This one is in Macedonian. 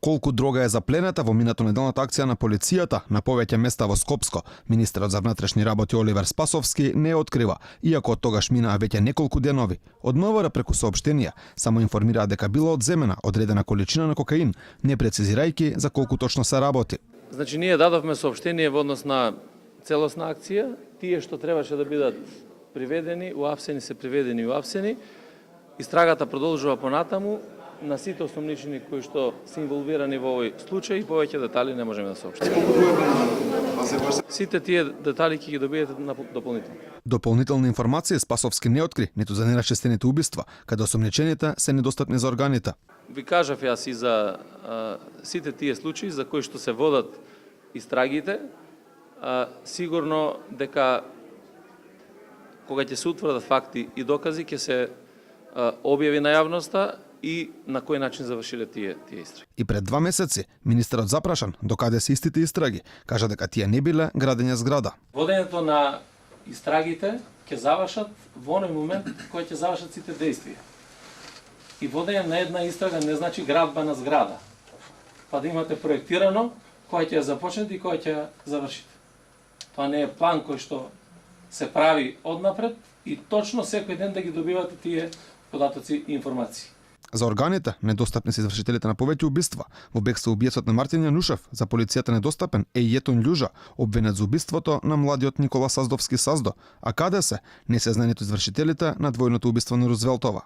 Колку дрога е заплената во минато неделната акција на полицијата на повеќе места во Скопско, министерот за внатрешни работи Оливер Спасовски не открива, иако од тогаш минаа веќе неколку денови. Од МВР преку соопштенија само информираа дека била одземена одредена количина на кокаин, не прецизирајќи за колку точно се работи. Значи, ние дадовме соопштение во однос на целосна акција, тие што требаше да бидат приведени, уапсени се приведени и уапсени. Истрагата продолжува понатаму на сите осомничени кои што се инволвирани во овој случај, повеќе детали не можеме да соопштиме. Сите тие детали ќе ги добиете дополнително. Дополнителна информација Спасовски не откри ниту за нерашчистените убиства, каде осомничените се недостапни за органите. Ви кажав јас и за сите тие случаи за кои што се водат истрагите, сигурно дека кога ќе се утврдат факти и докази ќе се објави на јавноста и на кој начин завршиле тие истраги. И пред 2 месеци министерот запрашан докаде се истите истраги, кажа дека тие не биле градење зграда. Водењето на истрагите ќе завршат во оној момент кој ќе завршат сите действија. И водење на една истрага не значи градба на зграда. Па да имате проектирано кој ќе ја започнете и кој ќе ја завршите. Тоа не е план кој што се прави однапред и точно секој ден да ги добивате тие податоци и информации. За органите недостапни се извршителите на повеќе убиства. Во бегство убиецот на Мартин Јанушев, за полицијата недостапен е Јетон Љужа, обвинет за убиството на младиот Никола Саздовски Саздо, а каде се не се знае ниту извршителите на двојното убиство на Рузвелтова.